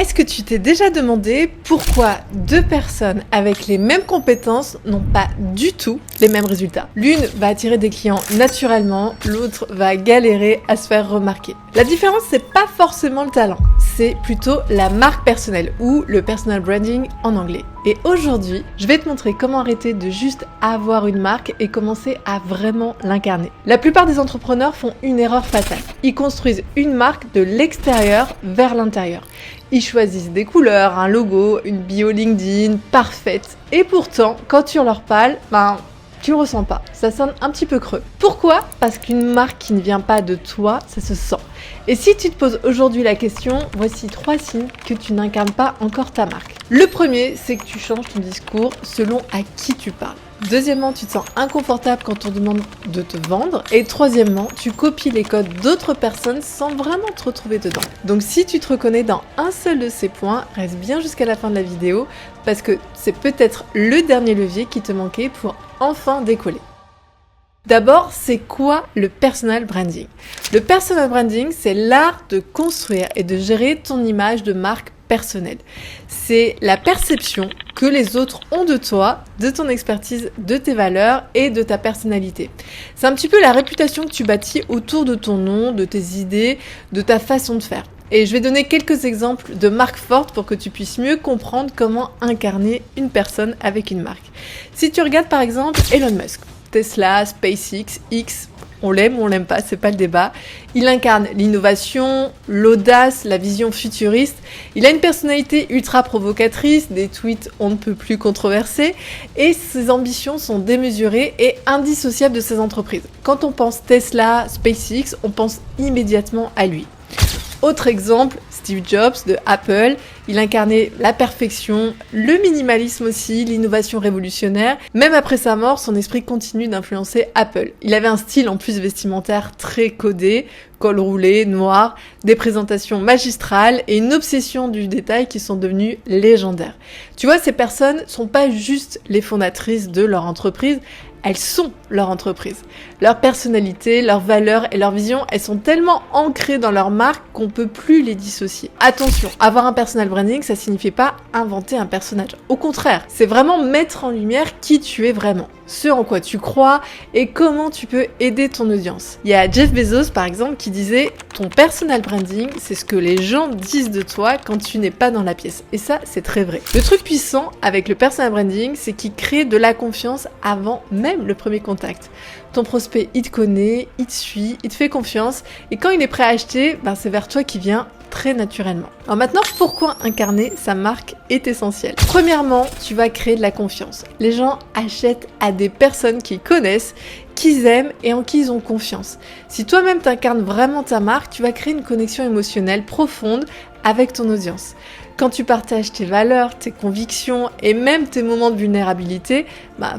Est-ce que tu t'es déjà demandé pourquoi deux personnes avec les mêmes compétences n'ont pas du tout les mêmes résultats? L'une va attirer des clients naturellement, l'autre va galérer à se faire remarquer. La différence, c'est pas forcément le talent, c'est plutôt la marque personnelle ou le personal branding en anglais. Et aujourd'hui, je vais te montrer comment arrêter de juste avoir une marque et commencer à vraiment l'incarner. La plupart des entrepreneurs font une erreur fatale. Ils construisent une marque de l'extérieur vers l'intérieur. Ils choisissent des couleurs, un logo, une bio LinkedIn parfaite. Et pourtant, quand tu leur parles, tu le ressens pas. Ça sonne un petit peu creux. Pourquoi? Parce qu'une marque qui ne vient pas de toi, ça se sent. Et si tu te poses aujourd'hui la question, voici 3 signes que tu n'incarnes pas encore ta marque. Le premier, c'est que tu changes ton discours selon à qui tu parles. Deuxièmement, tu te sens inconfortable quand on demande de te vendre. Et troisièmement, tu copies les codes d'autres personnes sans vraiment te retrouver dedans. Donc si tu te reconnais dans un seul de ces points, reste bien jusqu'à la fin de la vidéo parce que c'est peut-être le dernier levier qui te manquait pour enfin décoller. D'abord, c'est quoi le personal branding? Le personal branding, c'est l'art de construire et de gérer ton image de marque personnelle. C'est la perception que les autres ont de toi, de ton expertise, de tes valeurs et de ta personnalité. C'est un petit peu la réputation que tu bâtis autour de ton nom, de tes idées, de ta façon de faire. Et je vais donner quelques exemples de marques fortes pour que tu puisses mieux comprendre comment incarner une personne avec une marque. Si tu regardes par exemple Elon Musk, Tesla, SpaceX, X, on l'aime ou on l'aime pas, c'est pas le débat. Il incarne l'innovation, l'audace, la vision futuriste. Il a une personnalité ultra provocatrice, des tweets on ne peut plus controversés, et ses ambitions sont démesurées et indissociables de ses entreprises. Quand on pense Tesla, SpaceX, on pense immédiatement à lui. Autre exemple, Steve Jobs de Apple, il incarnait la perfection, le minimalisme aussi, l'innovation révolutionnaire. Même après sa mort, son esprit continue d'influencer Apple. Il avait un style en plus vestimentaire très codé, col roulé, noir, des présentations magistrales et une obsession du détail qui sont devenues légendaires. Tu vois, ces personnes sont pas juste les fondatrices de leur entreprise, elles sont leur entreprise. Leur personnalité, leurs valeurs et leur vision, elles sont tellement ancrées dans leur marque qu'on peut plus les dissocier. Attention, avoir un personal branding, ça signifie pas inventer un personnage. Au contraire, c'est vraiment mettre en lumière qui tu es vraiment, ce en quoi tu crois et comment tu peux aider ton audience. Il y a Jeff Bezos par exemple qui disait « Ton personal branding, c'est ce que les gens disent de toi quand tu n'es pas dans la pièce. » Et ça, c'est très vrai. Le truc puissant avec le personal branding, c'est qu'il crée de la confiance avant même le premier contact. Ton prospect, il te connaît, il te suit, il te fait confiance et quand il est prêt à acheter, c'est vers toi qu'il vient très naturellement. Alors maintenant, pourquoi incarner sa marque est essentiel. Premièrement, tu vas créer de la confiance. Les gens achètent à des personnes qu'ils connaissent, qu'ils aiment et en qui ils ont confiance. Si toi-même t'incarnes vraiment ta marque, tu vas créer une connexion émotionnelle profonde avec ton audience. Quand tu partages tes valeurs, tes convictions et même tes moments de vulnérabilité,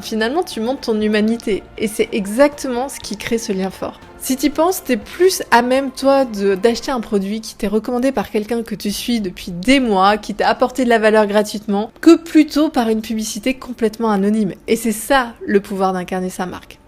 finalement tu montres ton humanité et c'est exactement ce qui crée ce lien fort. Si tu penses, t'es plus à même toi d'acheter un produit qui t'est recommandé par quelqu'un que tu suis depuis des mois, qui t'a apporté de la valeur gratuitement, que plutôt par une publicité complètement anonyme. Et c'est ça le pouvoir d'incarner sa marque.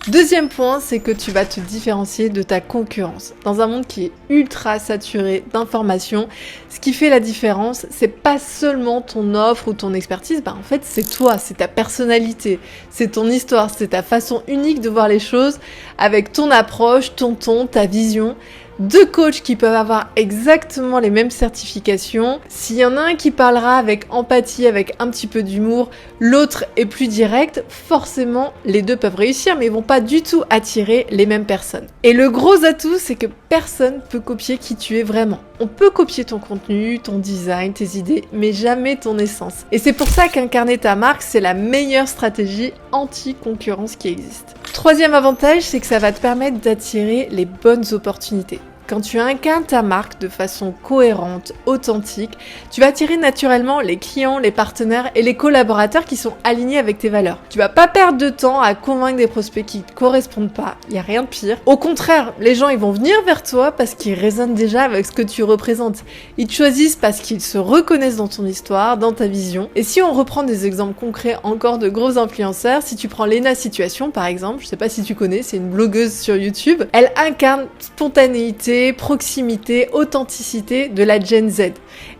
Deuxième point, c'est que tu vas te différencier de ta concurrence. Dans un monde qui est ultra saturé d'informations, ce qui fait la différence, c'est pas seulement ton offre ou ton expertise, en fait c'est toi, c'est ta personnalité, c'est ton histoire, c'est ta façon unique de voir les choses avec ton approche, ton ton, ta vision. Deux coachs qui peuvent avoir exactement les mêmes certifications. S'il y en a un qui parlera avec empathie, avec un petit peu d'humour, l'autre est plus direct, forcément les deux peuvent réussir, mais ils vont pas du tout attirer les mêmes personnes. Et le gros atout, c'est que personne peut copier qui tu es vraiment. On peut copier ton contenu, ton design, tes idées, mais jamais ton essence. Et c'est pour ça qu'incarner ta marque, c'est la meilleure stratégie anti-concurrence qui existe. Troisième avantage, c'est que ça va te permettre d'attirer les bonnes opportunités. Quand tu incarnes ta marque de façon cohérente, authentique, tu vas attirer naturellement les clients, les partenaires et les collaborateurs qui sont alignés avec tes valeurs. Tu vas pas perdre de temps à convaincre des prospects qui ne correspondent pas, il n'y a rien de pire. Au contraire, les gens ils vont venir vers toi parce qu'ils résonnent déjà avec ce que tu représentes. Ils te choisissent parce qu'ils se reconnaissent dans ton histoire, dans ta vision. Et si on reprend des exemples concrets encore de gros influenceurs, si tu prends Lena Situation par exemple, je sais pas si tu connais, c'est une blogueuse sur YouTube, elle incarne spontanéité, personnalité, proximité, authenticité de la Gen Z.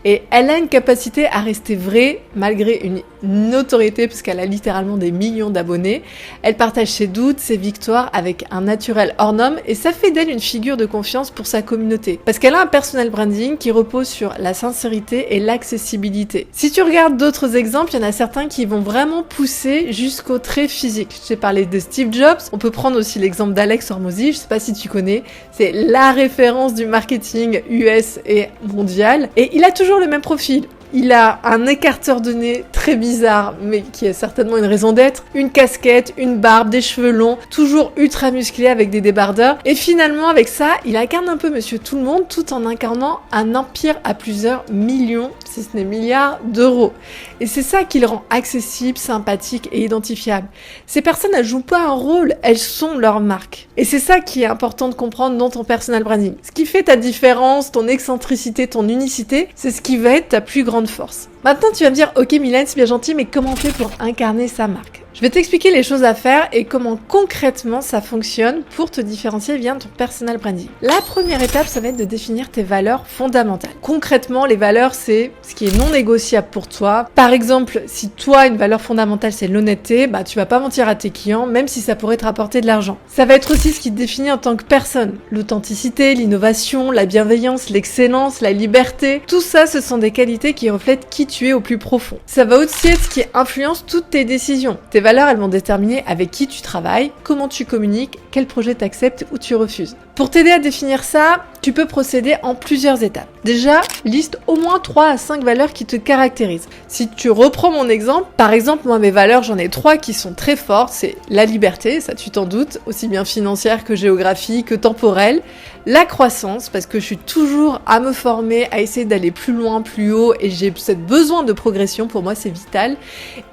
Et elle a une capacité à rester vraie malgré une notoriété puisqu'elle a littéralement des millions d'abonnés. Elle partage ses doutes, ses victoires avec un naturel hors norme et ça fait d'elle une figure de confiance pour sa communauté. Parce qu'elle a un personal branding qui repose sur la sincérité et l'accessibilité. Si tu regardes d'autres exemples, il y en a certains qui vont vraiment pousser jusqu'au trait physique. Je t'ai parlé de Steve Jobs, on peut prendre aussi l'exemple d'Alex Hormozy, je sais pas si tu connais, c'est la référence du marketing US et mondial et il a toujours le même profil. Il a un écarteur de nez très bizarre, mais qui a certainement une raison d'être, une casquette, une barbe, des cheveux longs, toujours ultra musclé avec des débardeurs. Et finalement, avec ça, il incarne un peu Monsieur Tout-le-Monde tout en incarnant un empire à plusieurs millions, si ce n'est milliards d'euros. Et c'est ça qui le rend accessible, sympathique et identifiable. Ces personnes, elles jouent pas un rôle, elles sont leur marque. Et c'est ça qui est important de comprendre dans ton personal branding. Ce qui fait ta différence, ton excentricité, ton unicité, c'est ce qui va être ta plus grande force. Maintenant, tu vas me dire, ok Mylène, c'est bien gentil, mais comment on fait pour incarner sa marque ? Je vais t'expliquer les choses à faire et comment concrètement ça fonctionne pour te différencier via ton personal branding. La première étape, ça va être de définir tes valeurs fondamentales. Concrètement, les valeurs, c'est ce qui est non négociable pour toi. Par exemple, si toi, une valeur fondamentale, c'est l'honnêteté, bah tu vas pas mentir à tes clients, même si ça pourrait te rapporter de l'argent. Ça va être aussi ce qui te définit en tant que personne. L'authenticité, l'innovation, la bienveillance, l'excellence, la liberté. Tout ça, ce sont des qualités qui reflètent qui tu es au plus profond. Ça va aussi être ce qui influence toutes tes décisions. Tes valeurs, elles vont déterminer avec qui tu travailles, comment tu communiques, quel projet tu acceptes ou tu refuses. Pour t'aider à définir ça, tu peux procéder en plusieurs étapes. Déjà, liste au moins 3 à 5 valeurs qui te caractérisent. Si tu reprends mon exemple, par exemple, moi mes valeurs, j'en ai 3 qui sont très fortes, c'est la liberté, ça tu t'en doutes, aussi bien financière que géographique, que temporelle, la croissance, parce que je suis toujours à me former, à essayer d'aller plus loin, plus haut, et j'ai ce besoin de progression, pour moi c'est vital.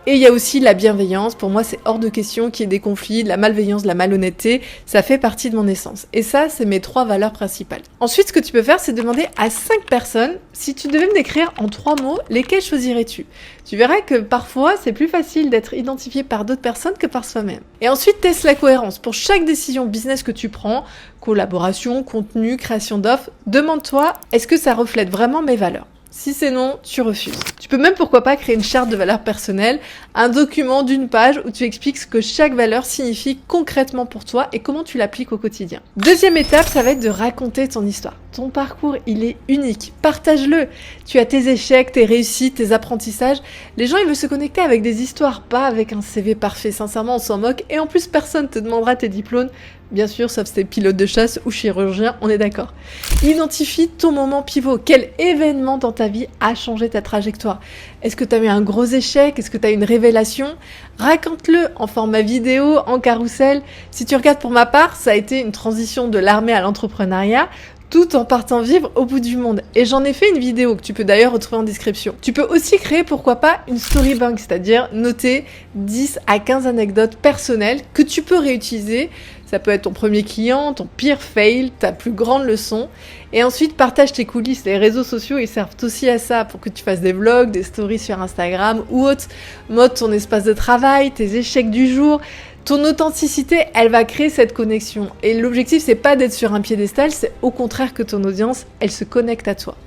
Et il y a aussi la bienveillance, pour moi c'est hors de question qu'il y ait des conflits, de la malveillance, de la malhonnêteté, ça fait partie de mon essence. Et ça, c'est mes 3 valeurs principales. Ensuite, ce que tu peux faire, c'est demander à 5 personnes, si tu devais me décrire en 3 mots, lesquels choisirais-tu ? Tu verras que parfois, c'est plus facile d'être identifié par d'autres personnes que par soi-même. Et ensuite, teste la cohérence. Pour chaque décision business que tu prends, collaboration, contenu, création d'offres, demande-toi, est-ce que ça reflète vraiment mes valeurs ? Si c'est non, tu refuses. Tu peux même pourquoi pas créer une charte de valeurs personnelles, un document d'une page où tu expliques ce que chaque valeur signifie concrètement pour toi et comment tu l'appliques au quotidien. Deuxième étape, ça va être de raconter ton histoire. Ton parcours, il est unique. Partage-le. Tu as tes échecs, tes réussites, tes apprentissages. Les gens, ils veulent se connecter avec des histoires, pas avec un CV parfait. Sincèrement, on s'en moque. Et en plus, personne te demandera tes diplômes. Bien sûr, sauf si t'es pilote de chasse ou chirurgien, on est d'accord. Identifie ton moment pivot. Quel événement dans ta vie a changé ta trajectoire ? Est-ce que tu as eu un gros échec ? Est-ce que tu as eu une révélation ? Raconte-le en format vidéo, en carrousel. Si tu regardes pour ma part, ça a été une transition de l'armée à l'entrepreneuriat, tout en partant vivre au bout du monde. Et j'en ai fait une vidéo que tu peux d'ailleurs retrouver en description. Tu peux aussi créer, pourquoi pas, une story bank, c'est-à-dire noter 10 à 15 anecdotes personnelles que tu peux réutiliser. Ça peut être ton premier client, ton pire fail, ta plus grande leçon. Et ensuite, partage tes coulisses. Les réseaux sociaux, ils servent aussi à ça, pour que tu fasses des vlogs, des stories sur Instagram ou autre. Mode ton espace de travail, tes échecs du jour. Ton authenticité, elle va créer cette connexion. Et l'objectif, c'est pas d'être sur un piédestal, c'est au contraire que ton audience, elle se connecte à toi.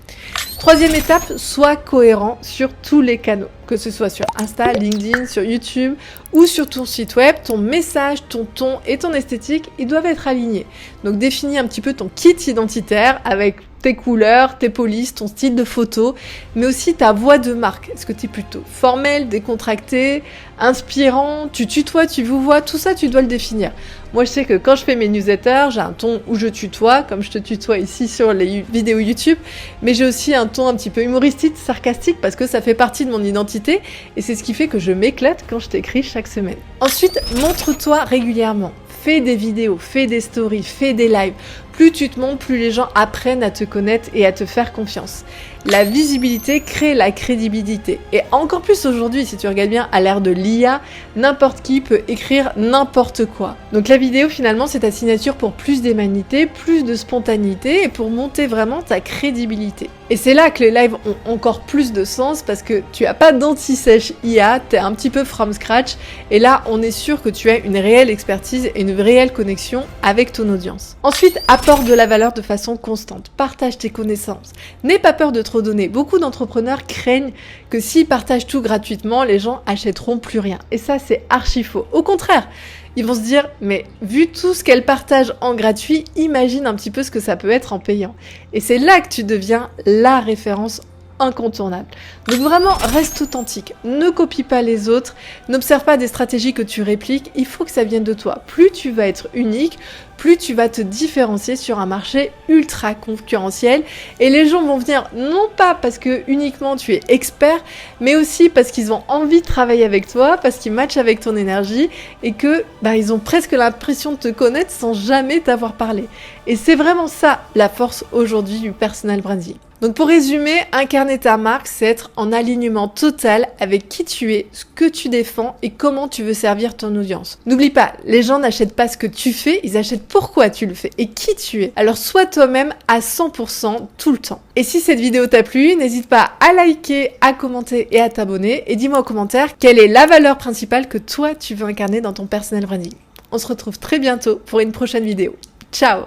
Troisième étape, sois cohérent sur tous les canaux, que ce soit sur Insta, LinkedIn, sur YouTube ou sur ton site web, ton message, ton ton et ton esthétique, ils doivent être alignés. Donc définis un petit peu ton kit identitaire avec tes couleurs, tes polices, ton style de photo, mais aussi ta voix de marque. Est-ce que tu es plutôt formel, décontracté, inspirant, tu tutoies, tu vous vois, tout ça tu dois le définir. Moi je sais que quand je fais mes newsletters, j'ai un ton où je tutoie, comme je te tutoie ici sur les vidéos YouTube, mais j'ai aussi un ton un petit peu humoristique, sarcastique, parce que ça fait partie de mon identité, et c'est ce qui fait que je m'éclate quand je t'écris chaque semaine. Ensuite, montre-toi régulièrement. Fais des vidéos, fais des stories, fais des lives. Plus tu te montres, plus les gens apprennent à te connaître et à te faire confiance. La visibilité crée la crédibilité. Et encore plus aujourd'hui, si tu regardes bien à l'ère de l'IA, n'importe qui peut écrire n'importe quoi. Donc la vidéo, finalement, c'est ta signature pour plus d'humanité, plus de spontanéité et pour monter vraiment ta crédibilité. Et c'est là que les lives ont encore plus de sens parce que tu n'as pas d'anti-sèche IA, tu es un petit peu from scratch. Et là, on est sûr que tu as une réelle expertise et une réelle connexion avec ton audience. Ensuite, apporte apporte de la valeur de façon constante, partage tes connaissances. N'aie pas peur de trop donner. Beaucoup d'entrepreneurs craignent que s'ils partagent tout gratuitement, les gens achèteront plus rien. Et ça, c'est archi faux. Au contraire, ils vont se dire, mais vu tout ce qu'elle partage en gratuit, imagine un petit peu ce que ça peut être en payant. Et c'est là que tu deviens la référence incontournable. Donc vraiment, reste authentique. Ne copie pas les autres. N'observe pas des stratégies que tu répliques. Il faut que ça vienne de toi. Plus tu vas être unique, plus tu vas te différencier sur un marché ultra concurrentiel. Et les gens vont venir non pas parce que uniquement tu es expert, mais aussi parce qu'ils ont envie de travailler avec toi, parce qu'ils matchent avec ton énergie et que ils ont presque l'impression de te connaître sans jamais t'avoir parlé. Et c'est vraiment ça la force aujourd'hui du personal branding. Donc pour résumer, incarner ta marque, c'est être en alignement total avec qui tu es, ce que tu défends et comment tu veux servir ton audience. N'oublie pas, les gens n'achètent pas ce que tu fais, ils achètent pourquoi tu le fais et qui tu es. Alors sois toi-même à 100% tout le temps. Et si cette vidéo t'a plu, n'hésite pas à liker, à commenter et à t'abonner et dis-moi en commentaire quelle est la valeur principale que toi tu veux incarner dans ton personal branding. On se retrouve très bientôt pour une prochaine vidéo. Ciao!